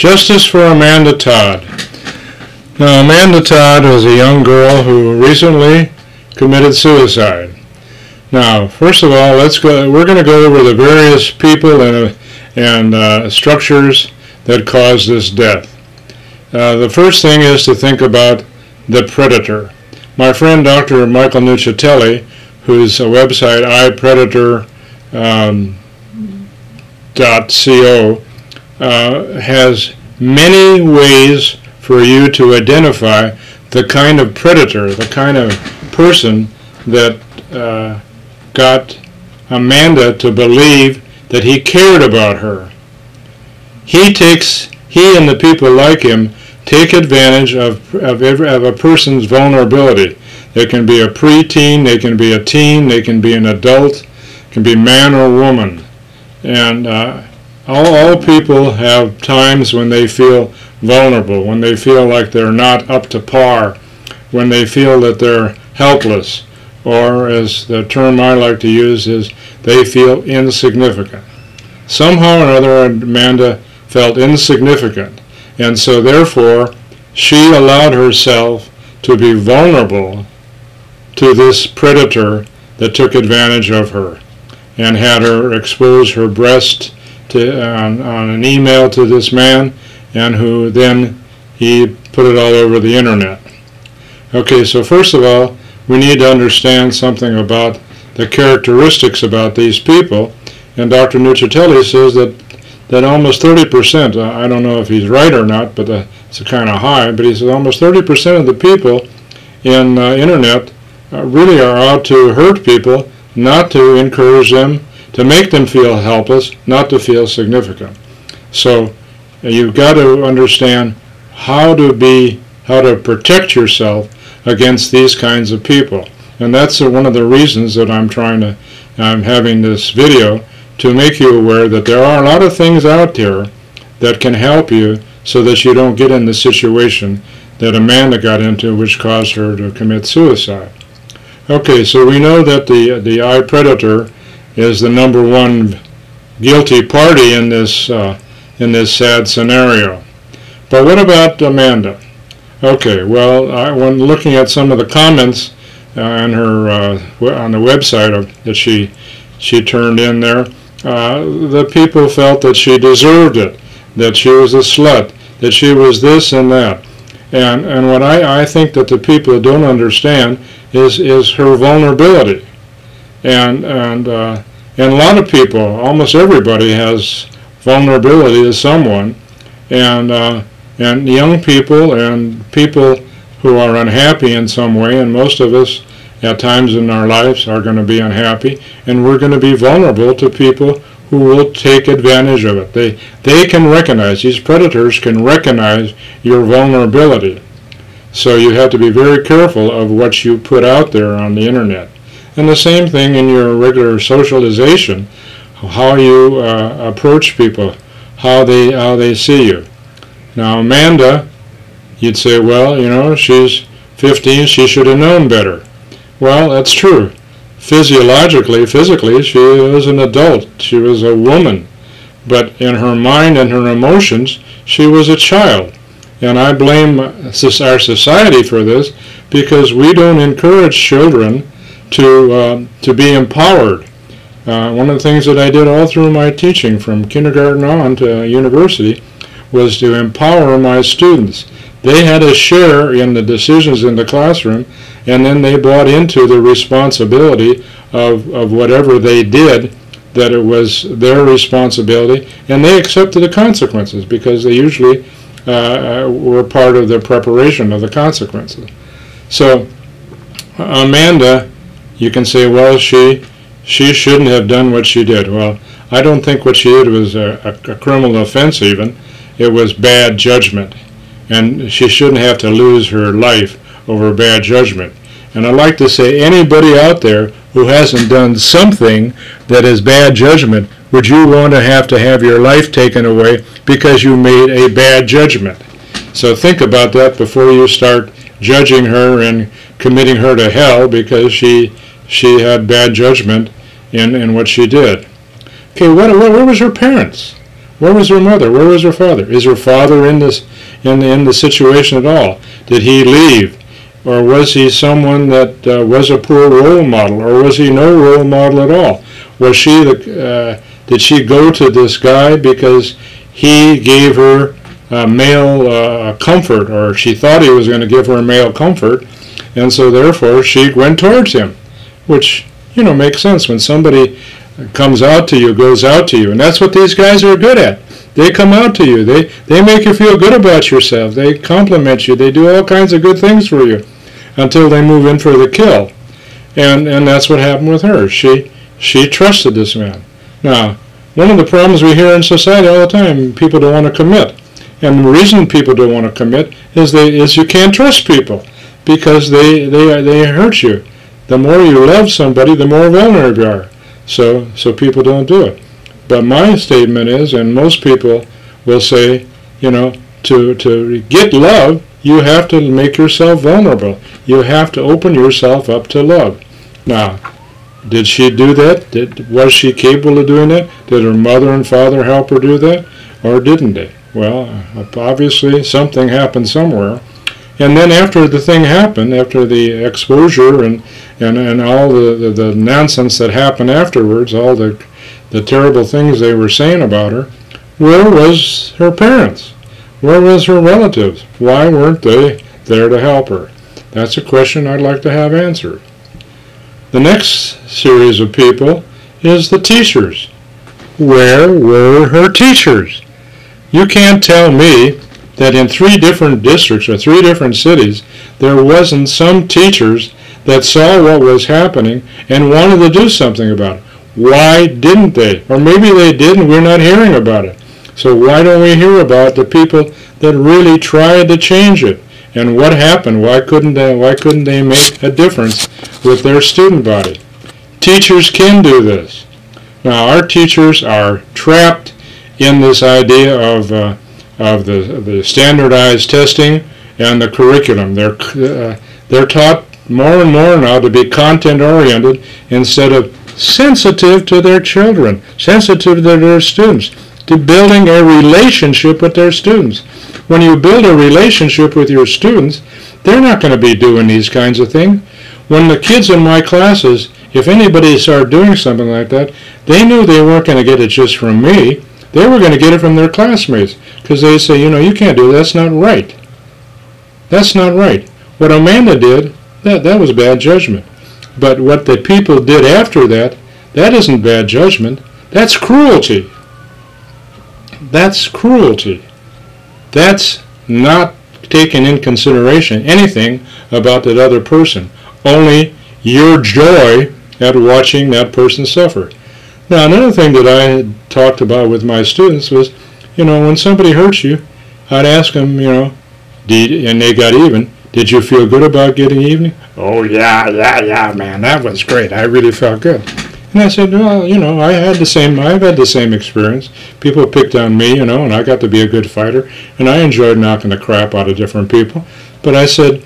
Justice for Amanda Todd. Now, Amanda Todd was a young girl who recently committed suicide. Now, first of all, we're going to go over the various people and structures that caused this death. The first thing is to think about the predator. My friend Dr. Michael Nuccitelli, whose website ipredator.co, has many ways for you to identify the kind of predator, the kind of person that got Amanda to believe that he cared about her. He and the people like him take advantage of a person's vulnerability. They can be a preteen, they can be a teen, they can be an adult, can be man or woman. And all people have times when they feel vulnerable, when they feel like they're not up to par, when they feel that they're helpless, or as the term I like to use is they feel insignificant. Somehow or other Amanda felt insignificant, and so therefore she allowed herself to be vulnerable to this predator that took advantage of her and had her expose her breast on an email to this man, and who then he put it all over the internet. Okay, so first of all, we need to understand something about the characteristics about these people, and Dr. Nuccitelli says that almost 30%, I don't know if he's right or not, but it's kind of high, but he says almost 30% of the people in internet really are out to hurt people, not to encourage them, to make them feel helpless, not to feel significant. So you've got to understand how to protect yourself against these kinds of people. And that's one of the reasons that I'm having this video, to make you aware that there are a lot of things out there that can help you so that you don't get in the situation that Amanda got into, which caused her to commit suicide. Okay, so we know that the iPredator is the number one guilty party in this sad scenario. But what about Amanda? Okay, well, when looking at some of the comments on the website that she turned in there, the people felt that she deserved it, that she was a slut, that she was this and that. And what I think that the people don't understand is her vulnerability. And a lot of people, almost everybody, has vulnerability to someone, and young people and people who are unhappy in some way, and most of us at times in our lives are going to be unhappy, and we're going to be vulnerable to people who will take advantage of it. They can recognize, these predators can recognize your vulnerability. So you have to be very careful of what you put out there on the internet. And the same thing in your regular socialization, how you approach people, how they see you. Now Amanda, you'd say, well, you know, she's 15, she should have known better. Well, that's true. Physically, she was an adult. She was a woman. But in her mind and her emotions, she was a child. And I blame our society for this, because we don't encourage children to be empowered. One of the things that I did all through my teaching, from kindergarten on to university, was to empower my students. They had a share in the decisions in the classroom, and then they bought into the responsibility of whatever they did, that it was their responsibility, and they accepted the consequences, because they usually were part of the preparation of the consequences. So Amanda, you can say, well, she shouldn't have done what she did. Well, I don't think what she did was a criminal offense even. It was bad judgment, and she shouldn't have to lose her life over bad judgment. And I'd like to say, anybody out there who hasn't done something that is bad judgment, would you want to have your life taken away because you made a bad judgment? So think about that before you start judging her and committing her to hell because she had bad judgment in what she did. Okay, where was her parents? Where was her mother? Where was her father? Is her father in this in the situation at all? Did he leave? Or was he someone that was a poor role model? Or was he no role model at all? Was she did she go to this guy because he gave her male comfort, or she thought he was going to give her male comfort, and so therefore she went towards him, which, you know, makes sense. When somebody comes out to you, goes out to you, and that's what these guys are good at. They come out to you. They make you feel good about yourself. They compliment you. They do all kinds of good things for you until they move in for the kill. And that's what happened with her. She trusted this man. Now, one of the problems we hear in society all the time, people don't want to commit. And the reason people don't want to commit is you can't trust people because they hurt you. The more you love somebody, the more vulnerable you are. So people don't do it. But my statement is, and most people will say, you know, to get love, you have to make yourself vulnerable. You have to open yourself up to love. Now, did she do that? Was she capable of doing that? Did her mother and father help her do that? Or didn't they? Well, obviously something happened somewhere. And then after the thing happened, after the exposure and all the nonsense that happened afterwards, all the terrible things they were saying about her, where was her parents? Where was her relatives? Why weren't they there to help her? That's a question I'd like to have answered. The next series of people is the teachers. Where were her teachers? You can't tell me that in 3 different districts or 3 different cities there wasn't some teachers that saw what was happening and wanted to do something about it. Why didn't they? Or maybe they did and we're not hearing about it. So why don't we hear about the people that really tried to change it? And what happened? Why couldn't they make a difference with their student body? Teachers can do this. Now our teachers are trapped in this idea of the standardized testing and the curriculum. They're taught more and more now to be content-oriented instead of sensitive to their children, sensitive to their students, to building a relationship with their students. When you build a relationship with your students, they're not going to be doing these kinds of things. When the kids in my classes, if anybody started doing something like that, they knew they weren't going to get it just from me. They were going to get it from their classmates because they say, you know, you can't do that. That's not right. That's not right. What Amanda did, that was bad judgment. But what the people did after that, that isn't bad judgment. That's cruelty. That's cruelty. That's not taking in consideration anything about that other person. Only your joy at watching that person suffer. Now, another thing that I had talked about with my students was, you know, when somebody hurts you, I'd ask them, you know, and they got even, did you feel good about getting even? Oh, yeah, man, that was great. I really felt good. And I said, well, you know, I've had the same experience. People picked on me, you know, and I got to be a good fighter, and I enjoyed knocking the crap out of different people. But I said,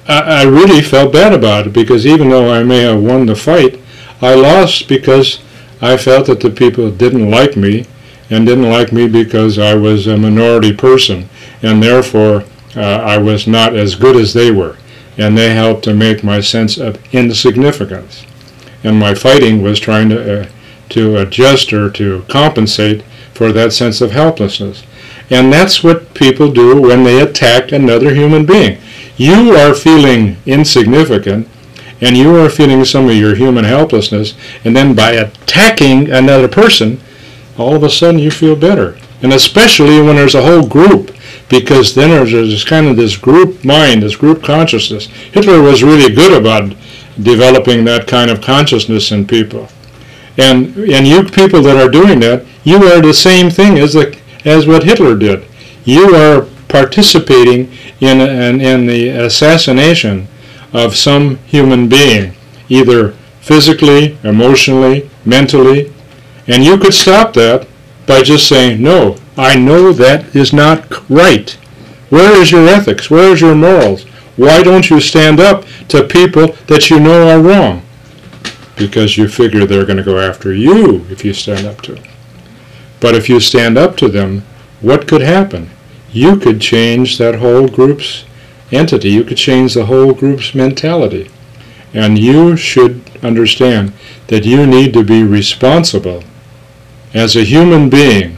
I really felt bad about it because even though I may have won the fight, I lost because I felt that the people didn't like me and didn't like me because I was a minority person, and therefore I was not as good as they were, and they helped to make my sense of insignificance. And my fighting was trying to adjust or to compensate for that sense of helplessness. And that's what people do when they attack another human being. You are feeling insignificant, and you are feeling some of your human helplessness, and then by attacking another person, all of a sudden you feel better. And especially when there's a whole group, because then there's kind of this group mind, this group consciousness. Hitler was really good about developing that kind of consciousness in people. And you people that are doing that, you are the same thing as what Hitler did. You are participating in the assassination of some human being, either physically, emotionally, mentally, and you could stop that by just saying, no, I know that is not right. Where is your ethics? Where is your morals? Why don't you stand up to people that you know are wrong? Because you figure they're going to go after you if you stand up to them. But if you stand up to them, what could happen? You could change that whole group's entity. You could change the whole group's mentality. And you should understand that you need to be responsible as a human being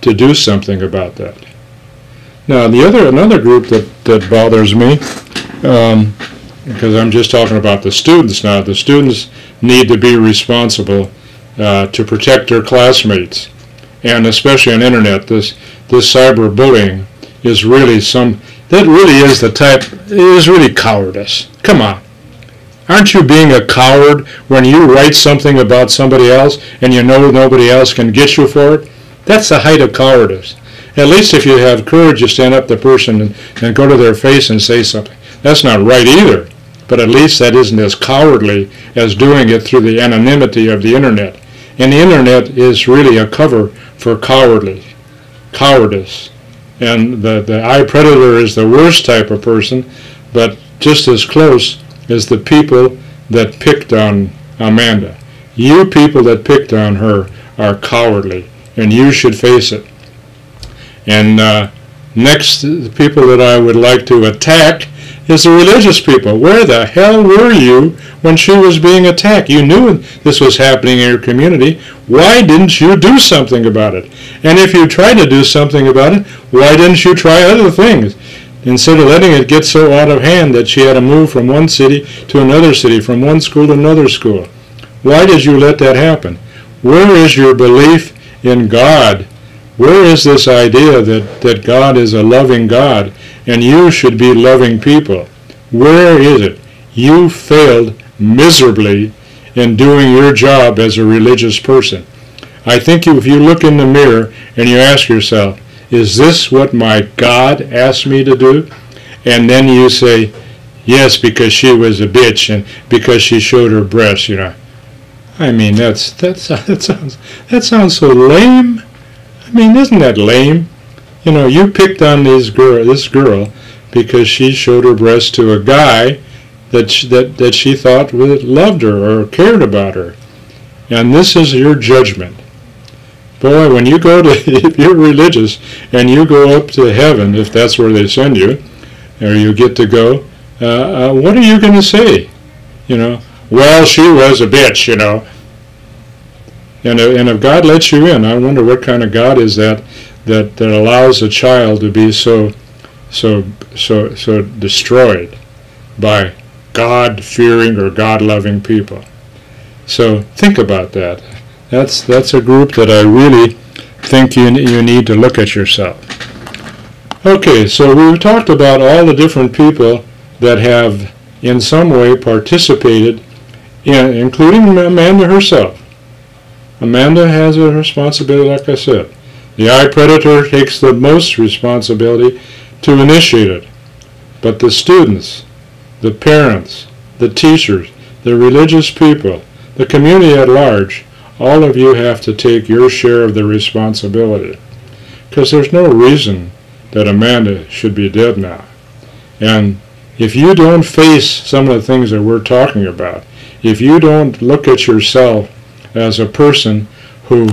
to do something about that. Now, another group that bothers me, because I'm just talking about the students now. The students need to be responsible to protect their classmates, and especially on the internet. This cyberbullying is really is really cowardice. Come on. Aren't you being a coward when you write something about somebody else and you know nobody else can get you for it? That's the height of cowardice. At least if you have courage, you stand up to the person and go to their face and say something. That's not right either, but at least that isn't as cowardly as doing it through the anonymity of the internet. And the internet is really a cover for cowardice. And the eye predator is the worst type of person, but just as close as the people that picked on Amanda. You people that picked on her are cowardly, and you should face it. And next, the people that I would like to attack is the religious people. Where the hell were you when she was being attacked? You knew this was happening in your community. Why didn't you do something about it? And if you tried to do something about it, why didn't you try other things? Instead of letting it get so out of hand that she had to move from one city to another city, from one school to another school. Why did you let that happen? Where is your belief in God? Where is this idea that God is a loving God and you should be loving people? Where is it? You failed miserably in doing your job as a religious person. I think if you look in the mirror and you ask yourself, is this what my God asked me to do? And then you say, yes, because she was a bitch and because she showed her breasts, you know. I mean, that sounds so lame. I mean, isn't that lame? You know, you picked on this girl because she showed her breasts to a guy that she thought loved her or cared about her. And this is your judgment. Boy, when you go to, if you're religious and you go up to heaven, if that's where they send you, or you get to go, what are you going to say? You know, well, she was a bitch, you know. And if God lets you in, I wonder what kind of God is that allows a child to be so destroyed by God-fearing or God-loving people. So think about that. That's a group that I really think you need to look at yourself. Okay, so we've talked about all the different people that have in some way participated in, including Amanda herself. Amanda has a responsibility, like I said. The eye predator takes the most responsibility to initiate it. But the students, the parents, the teachers, the religious people, the community at large, all of you have to take your share of the responsibility. Because there's no reason that Amanda should be dead now. And if you don't face some of the things that we're talking about, if you don't look at yourself as a person who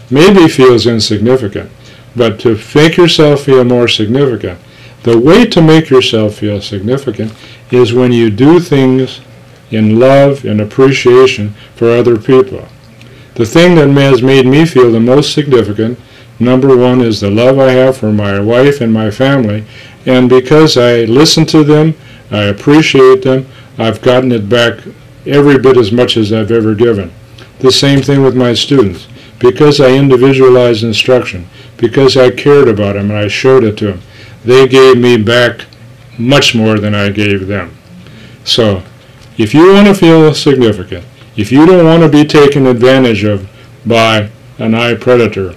maybe feels insignificant, but to make yourself feel more significant, the way to make yourself feel significant is when you do things in love and appreciation for other people. The thing that has made me feel the most significant, number one, is the love I have for my wife and my family, and because I listen to them, I appreciate them, I've gotten it back every bit as much as I've ever given. The same thing with my students. Because I individualized instruction, because I cared about them and I showed it to them, they gave me back much more than I gave them. So, if you want to feel significant, if you don't want to be taken advantage of by an eye predator,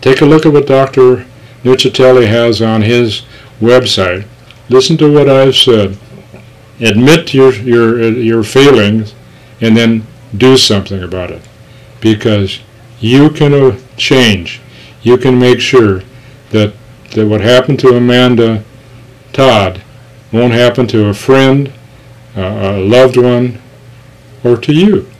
take a look at what Dr. Nuccitelli has on his website. Listen to what I've said. Admit your failings and then do something about it. Because you can change. You can make sure that what happened to Amanda Todd won't happen to a friend, a loved one, or to you.